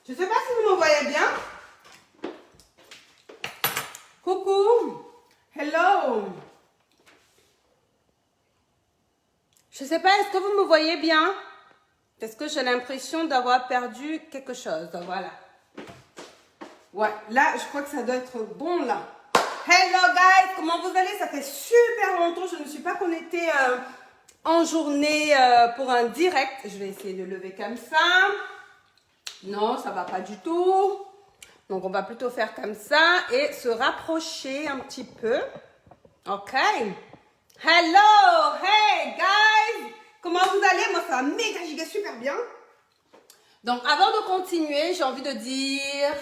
Je ne sais pas si vous me voyez bien. Coucou. Hello. Je ne sais pas, est-ce que vous me voyez bien? Est-ce que j'ai l'impression d'avoir perdu quelque chose? Voilà. Ouais, là, je crois que ça doit être bon, là. Hello, guys. Comment vous allez? Ça fait super longtemps. Je ne suis pas connectée en journée pour un direct. Je vais essayer de lever comme ça. Non, ça ne va pas du tout. Donc, on va plutôt faire comme ça et se rapprocher un petit peu. OK. Hello. Hey, guys. Comment vous allez? Moi, ça va méga giga super bien. Donc, avant de continuer, j'ai envie de dire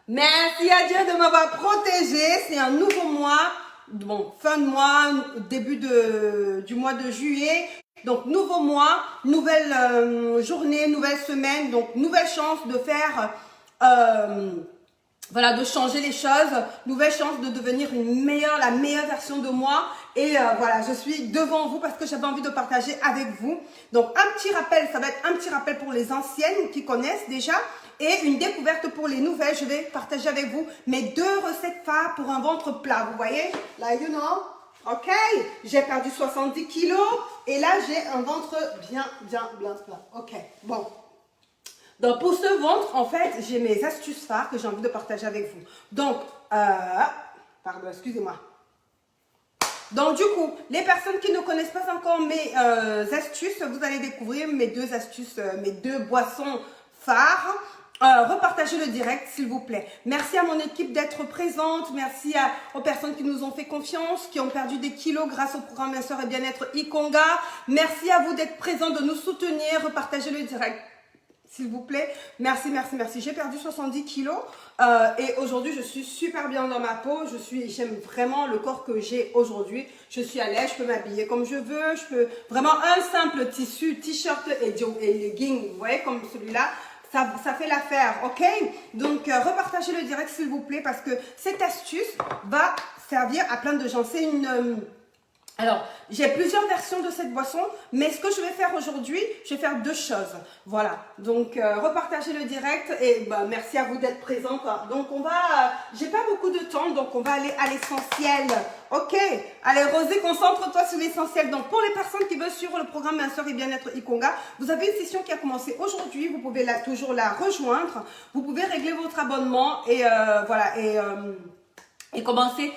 merci à Dieu de m'avoir protégé. C'est un nouveau mois. Bon, fin de mois, début du mois de juillet. Donc, nouveau mois, nouvelle journée, nouvelle semaine. Donc, nouvelle chance de faire, voilà, de changer les choses. Nouvelle chance de devenir la meilleure version de moi. Et voilà, je suis devant vous parce que j'avais envie de partager avec vous. Donc, un petit rappel, ça va être un petit rappel pour les anciennes qui connaissent déjà. Et une découverte pour les nouvelles. Je vais partager avec vous mes 2 recettes phares pour un ventre plat. Vous voyez? Là, you know. OK, j'ai perdu 70 kilos et là, j'ai un ventre bien plat. OK, bon. Donc, pour ce ventre, en fait, j'ai mes astuces phares que j'ai envie de partager avec vous. Donc, pardon, excusez-moi. Donc, du coup, les personnes qui ne connaissent pas encore mes astuces, vous allez découvrir mes 2 astuces, mes 2 boissons phares. Repartagez le direct s'il vous plaît. Merci à mon équipe d'être présente. Merci aux personnes qui nous ont fait confiance, qui ont perdu des kilos grâce au programme Minceur et Bien-être Ikonga. Merci à vous d'être présents, de nous soutenir. Repartagez le direct s'il vous plaît. Merci, merci, merci. J'ai perdu 70 kilos et aujourd'hui je suis super bien dans ma peau. J'aime vraiment le corps que j'ai aujourd'hui. Je suis à l'aise, je peux m'habiller comme je veux. Je peux vraiment un simple tissu, t-shirt et legging, vous voyez, comme celui-là. Ça fait l'affaire, ok? Donc, repartagez le direct s'il vous plaît parce que cette astuce va servir à plein de gens. C'est une... Alors, j'ai plusieurs versions de cette boisson, mais ce que je vais faire aujourd'hui, je vais faire 2 choses. Voilà, donc repartagez le direct et bah, merci à vous d'être présente. Donc, j'ai pas beaucoup de temps, donc on va aller à l'essentiel. Ok, allez Rosée, concentre-toi sur l'essentiel. Donc, pour les personnes qui veulent suivre le programme Minceur et Bien-être Ikonga, vous avez une session qui a commencé aujourd'hui. Vous pouvez toujours la rejoindre. Vous pouvez régler votre abonnement et voilà, et commencer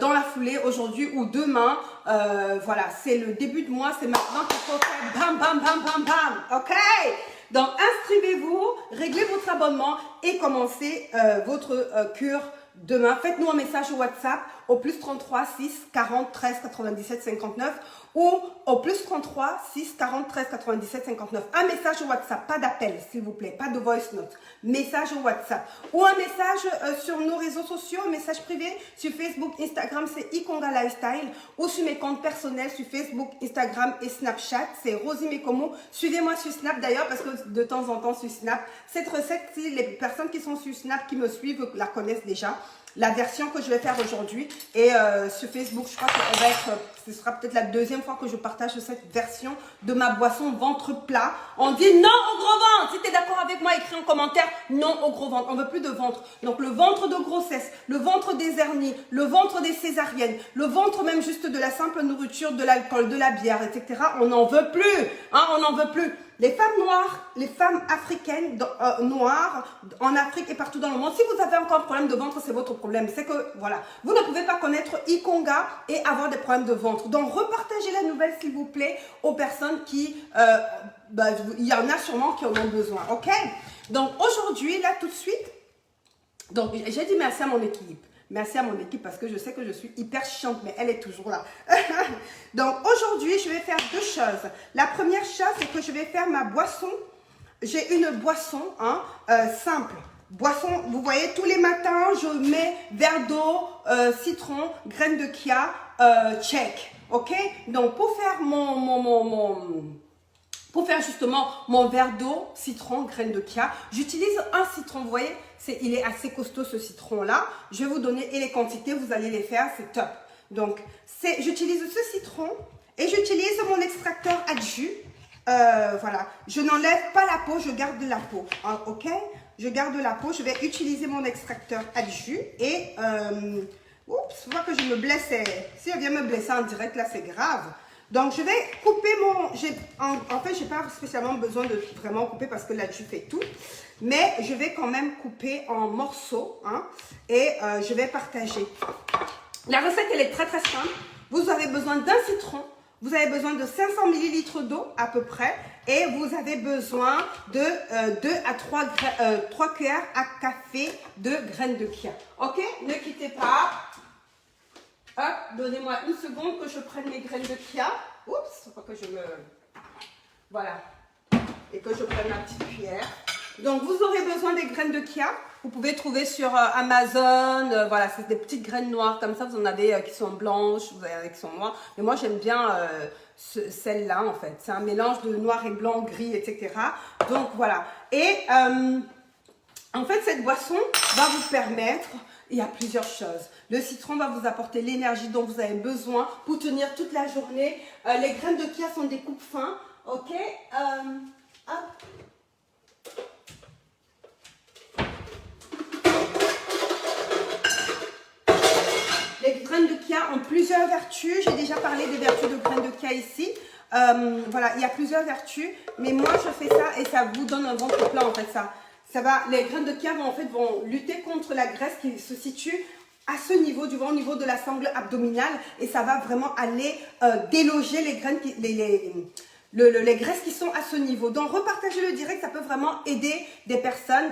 dans la foulée aujourd'hui ou demain. Voilà, c'est le début de mois, c'est maintenant qu'il faut faire bam, bam, bam, bam, bam. Ok? Donc, inscrivez-vous, réglez votre abonnement et commencez votre cure demain. Faites-nous un message au WhatsApp au plus 33 6 40 13 97 59 ou au plus 33 6 40 13 97 59. Un message au WhatsApp, pas d'appel s'il vous plaît, pas de voice note. Message au WhatsApp ou un message sur nos réseaux sociaux, un message privé sur Facebook, Instagram, c'est Ikonga Lifestyle ou sur mes comptes personnels sur Facebook, Instagram et Snapchat, c'est Rosie Mekomo. Suivez-moi sur Snap d'ailleurs parce que de temps en temps sur Snap, cette recette, si les personnes qui sont sur Snap qui me suivent la connaissent déjà. La version que je vais faire aujourd'hui et sur Facebook, je crois que ce sera peut-être la 2e fois que je partage cette version de ma boisson ventre plat. On dit non au gros ventre. Si tu es d'accord avec moi, écris en commentaire non au gros ventre. On veut plus de ventre. Donc le ventre de grossesse, le ventre des hernies, le ventre des césariennes, le ventre même juste de la simple nourriture, de l'alcool, de la bière, etc. On n'en veut plus. Hein, on n'en veut plus. Les femmes noires, les femmes africaines noires en Afrique et partout dans le monde, si vous avez encore un problème de ventre, c'est votre problème. C'est que, voilà, vous ne pouvez pas connaître Ikonga et avoir des problèmes de ventre. Donc, repartagez la nouvelle, s'il vous plaît, aux personnes qui, il y en a sûrement qui en ont besoin, ok? Donc, aujourd'hui, là, tout de suite, donc, j'ai dit merci à mon équipe. Merci à mon équipe parce que je sais que je suis hyper chiante, mais elle est toujours là. Donc, aujourd'hui, je vais faire 2 choses. La première chose, c'est que je vais faire ma boisson. J'ai une boisson simple. Boisson, vous voyez, tous les matins, je mets verre d'eau, citron, graines de chia, check. Ok? Donc, pour faire pour faire justement mon verre d'eau, citron, graines de chia, j'utilise un citron, vous voyez, il est assez costaud ce citron-là. Je vais vous donner, et les quantités, vous allez les faire, c'est top. Donc, j'utilise ce citron et j'utilise mon extracteur à jus voilà, je n'enlève pas la peau, je garde la peau, hein, ok? Je garde la peau, je vais utiliser mon extracteur à jus et, oups, faut pas que je me blesse, si elle vient me blesser en direct, là, c'est grave. Donc, je vais couper en fait, j'ai pas spécialement besoin de vraiment couper parce que là, jus fait tout, mais je vais quand même couper en morceaux, hein, et je vais partager. La recette, elle est très, très simple. Vous avez besoin d'un citron. Vous avez besoin de 500 ml d'eau à peu près et vous avez besoin de 2 à 3 cuillères à café de graines de chia. Ok, ne quittez pas. Hop, donnez-moi une seconde que je prenne mes graines de chia. Oups, faut pas que je me... Voilà. Et que je prenne ma petite cuillère. Donc, vous aurez besoin des graines de chia. Vous pouvez trouver sur Amazon, voilà, c'est des petites graines noires comme ça. Vous en avez qui sont blanches, vous avez qui sont noires. Mais moi, j'aime bien celle-là, en fait. C'est un mélange de noir et blanc, gris, etc. Donc, voilà. Et en fait, cette boisson va vous permettre, il y a plusieurs choses. Le citron va vous apporter l'énergie dont vous avez besoin pour tenir toute la journée. Les graines de chia sont des coupes fins, ok. Hop. Les graines de chia ont plusieurs vertus. J'ai déjà parlé des vertus de graines de chia ici. Voilà, il y a plusieurs vertus. Mais moi, je fais ça et ça vous donne un ventre plein, en fait, ça va, les graines de chia vont lutter contre la graisse qui se situe à ce niveau, du ventre, au niveau de la sangle abdominale. Et ça va vraiment aller déloger les graines, les graisses qui sont à ce niveau. Donc, repartager le direct, ça peut vraiment aider des personnes.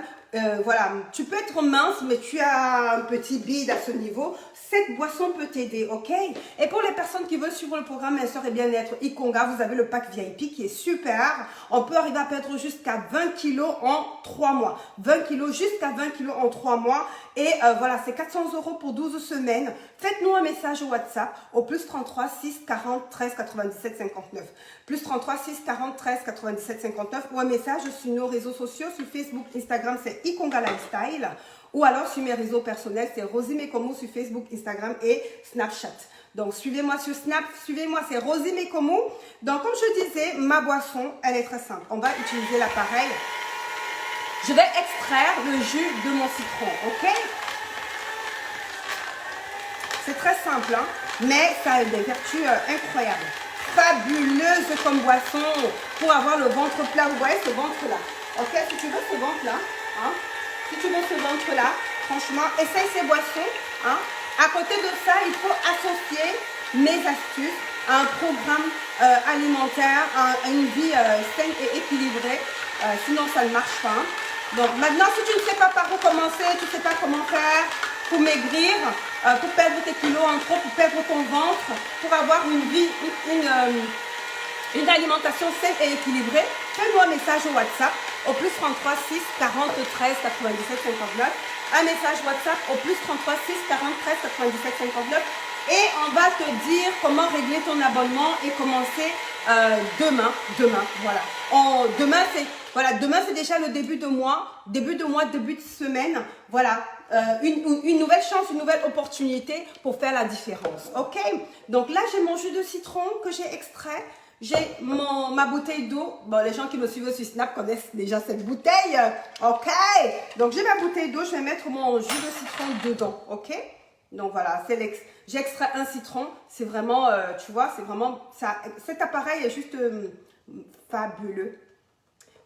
Voilà, tu peux être mince, mais tu as un petit bide à ce niveau. Cette boisson peut t'aider, ok? Et pour les personnes qui veulent suivre le programme Minceur et Bien-être Ikonga, vous avez le pack VIP qui est super. On peut arriver à perdre jusqu'à 20 kilos en 3 mois. 20 kilos, jusqu'à 20 kilos en 3 mois. Et voilà, c'est 400 € pour 12 semaines. Faites-nous un message au WhatsApp au plus 33 6 40 13 97 59. Plus 33 6 40 13 97 59 ou un message sur nos réseaux sociaux, sur Facebook, Instagram, c'est Ikonga Lifestyle. Ou alors sur mes réseaux personnels, c'est Rosie Mekomo sur Facebook, Instagram et Snapchat. Donc suivez-moi sur Snap, suivez-moi, c'est Rosie Mekomo. Donc comme je disais, ma boisson, elle est très simple. On va utiliser l'appareil. Je vais extraire le jus de mon citron, ok? C'est très simple, hein? Mais ça a des vertus incroyables. Fabuleuse comme boisson pour avoir le ventre plat. Vous voyez ce ventre-là? Ok, si tu veux ce ventre-là, hein? Si tu veux ce ventre-là, franchement, essaye ces boissons. Hein. À côté de ça, il faut associer mes astuces à un programme alimentaire, à une vie saine et équilibrée. Sinon, ça ne marche pas. Donc maintenant, si tu ne sais pas par où commencer, tu ne sais pas comment faire pour maigrir, pour perdre tes kilos en trop, pour perdre ton ventre, pour avoir une vie, une alimentation saine et équilibrée, fais-moi un message au WhatsApp au plus 33 6 40 13 97 59. Un message WhatsApp au plus 33 6 40 13 97 59. Et on va te dire comment régler ton abonnement et commencer demain. Voilà. Demain c'est déjà le début de mois, début de semaine. Voilà. Une nouvelle chance, une nouvelle opportunité pour faire la différence. Ok? Donc là, j'ai mon jus de citron que j'ai extrait. J'ai ma bouteille d'eau. Bon, les gens qui me suivent sur Snap connaissent déjà cette bouteille. Ok? Donc, j'ai ma bouteille d'eau. Je vais mettre mon jus de citron dedans. Ok? Donc, voilà. J'ai extrait un citron. C'est vraiment, tu vois, c'est vraiment... cet appareil est juste fabuleux.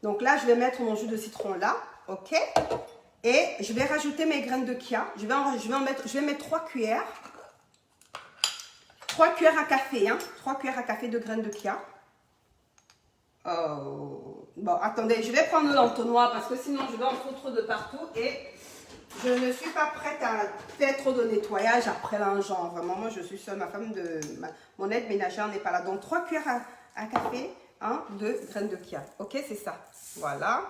Donc, là, je vais mettre mon jus de citron là. Ok? Et je vais rajouter mes graines de chia. Je vais mettre 3 cuillères. 3 cuillères à café, hein. 3 cuillères à café de graines de chia. Bon, attendez, je vais prendre l'entonnoir parce que sinon je vais en foutre trop de partout et je ne suis pas prête à faire trop de nettoyage après lingeant. Vraiment, moi je suis seule, mon aide ménagère n'est pas là. Donc 3 cuillères à café, hein, de graines de chia. Ok, c'est ça. Voilà.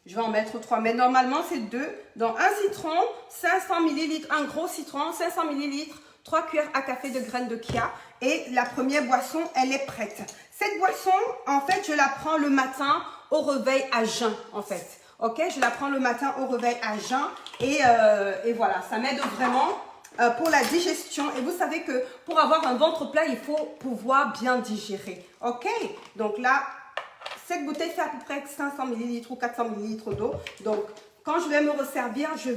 Je vais en mettre 3, mais normalement c'est 2. Donc un citron, 500 ml, un gros citron, 500 ml. 3 cuillères à café de graines de chia et la première boisson, elle est prête. Cette boisson, en fait, je la prends le matin au réveil à jeun, en fait. Ok, je la prends le matin au réveil à jeun et voilà, ça m'aide vraiment pour la digestion. Et vous savez que pour avoir un ventre plat, il faut pouvoir bien digérer. Ok? Donc là, cette bouteille fait à peu près 500 ml ou 400 ml d'eau. Donc, quand je vais me resservir, je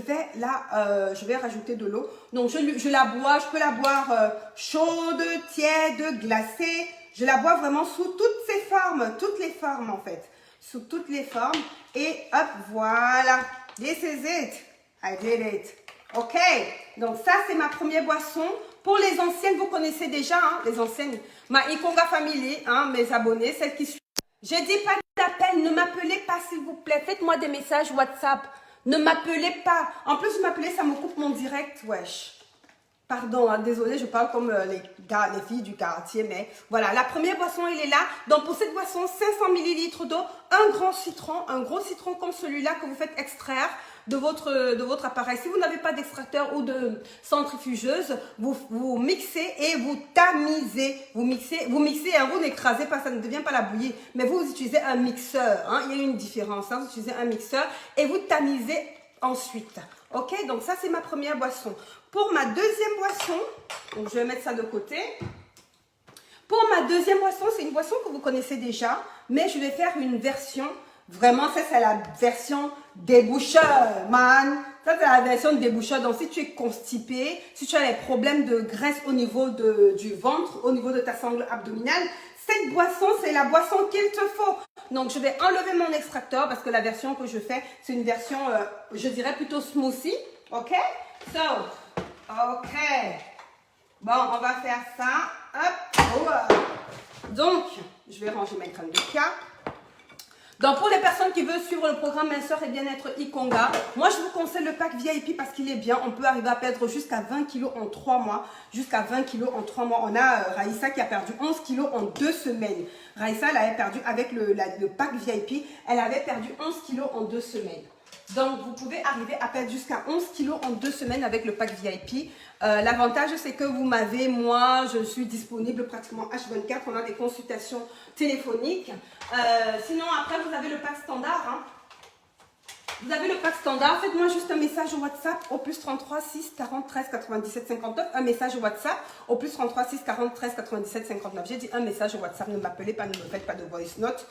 vais rajouter de l'eau. Donc, je la bois, je peux la boire chaude, tiède, glacée. Je la bois vraiment sous toutes les formes en fait. Sous toutes les formes. Et hop, voilà. This is it. I did it. Ok. Donc, ça, c'est ma première boisson. Pour les anciennes, vous connaissez déjà, hein, les anciennes. Ma Ikonga Family, hein, mes abonnés, celles qui suivent. J'ai dit pas d'appel, ne m'appelez pas s'il vous plaît. Faites-moi des messages WhatsApp. Ne m'appelez pas. En plus, vous m'appelez, ça me coupe mon direct, wesh. Pardon, hein, désolé, je parle comme les filles du quartier, mais voilà, la première boisson, elle est là. Donc, pour cette boisson, 500 ml d'eau, un gros citron comme celui-là que vous faites extraire de votre appareil. Si vous n'avez pas d'extracteur ou de centrifugeuse, vous mixez et vous tamisez. Vous mixez, hein, vous n'écrasez pas, ça ne devient pas la bouillie, mais vous utilisez un mixeur. Hein, il y a une différence, hein, vous utilisez un mixeur et vous tamisez ensuite. Ok, donc ça, c'est ma première boisson. Pour ma deuxième boisson, donc je vais mettre ça de côté. Pour ma deuxième boisson, c'est une boisson que vous connaissez déjà, mais je vais faire une version, vraiment, ça c'est la version déboucheur, man. Ça c'est la version déboucheur. Donc si tu es constipé, si tu as des problèmes de graisse au niveau du ventre, au niveau de ta sangle abdominale, cette boisson, c'est la boisson qu'il te faut. Donc, je vais enlever mon extracteur parce que la version que je fais, c'est une version, je dirais plutôt smoothie. Ok? So, ok. Bon, on va faire ça. Hop. Oh. Donc, je vais ranger ma crème de cas. Donc, pour les personnes qui veulent suivre le programme Minceur et Bien-être Ikonga, moi, je vous conseille le pack VIP parce qu'il est bien. On peut arriver à perdre jusqu'à 20 kilos en 3 mois. Jusqu'à 20 kilos en 3 mois. On a Raïssa qui a perdu 11 kilos en 2 semaines. Raïssa, elle avait perdu avec le pack VIP, elle avait perdu 11 kilos en 2 semaines. Donc, vous pouvez arriver à perdre jusqu'à 11 kilos en 2 semaines avec le pack VIP. L'avantage, c'est que vous m'avez, moi, je suis disponible pratiquement H24. On a des consultations téléphoniques. Sinon, après, vous avez le pack standard. Hein. Vous avez le pack standard. Faites-moi juste un message au WhatsApp au plus 33 6 40 13 97 59. Un message au WhatsApp au plus 33 6 40 13 97 59. J'ai dit un message au WhatsApp. Ne m'appelez pas, ne me faites pas de voice note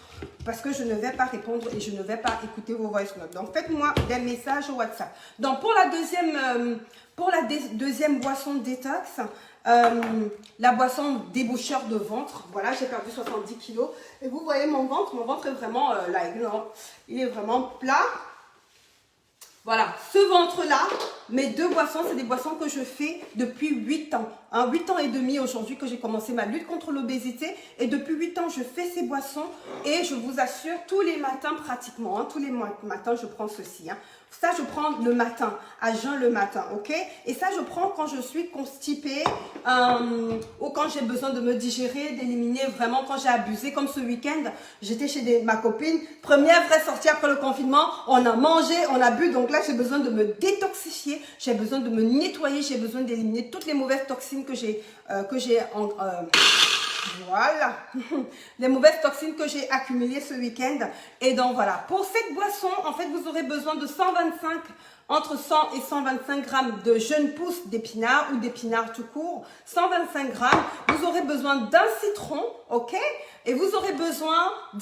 parce que je ne vais pas répondre et je ne vais pas écouter vos voice notes. Donc, faites-moi des messages au WhatsApp. Donc, pour la deuxième boisson détox, la boisson déboucheur de ventre. Voilà, j'ai perdu 70 kilos. Et vous voyez mon ventre est vraiment il est vraiment plat. Voilà, ce ventre-là, mes deux boissons, c'est des boissons que je fais depuis 8 ans. 8 ans et demi aujourd'hui que j'ai commencé ma lutte contre l'obésité. Et depuis 8 ans, je fais ces boissons. Et je vous assure, tous les matins pratiquement, tous les matins, je prends ceci. Ça, je prends le matin, à jeun le matin, ok? Et ça, je prends quand je suis constipée ou quand j'ai besoin de me digérer, d'éliminer vraiment quand j'ai abusé. Comme ce week-end, j'étais chez ma copine. Première vraie sortie après le confinement. On a mangé, on a bu. Donc là, j'ai besoin de me détoxifier. J'ai besoin de me nettoyer. J'ai besoin d'éliminer toutes les mauvaises toxines que j'ai voilà, les mauvaises toxines que j'ai accumulées ce week-end. Et donc voilà, pour cette boisson, en fait, vous aurez besoin de entre 100 et 125 grammes de jeunes pousses d'épinards ou d'épinards tout court. 125 grammes, vous aurez besoin d'un citron, ok? Et vous aurez besoin de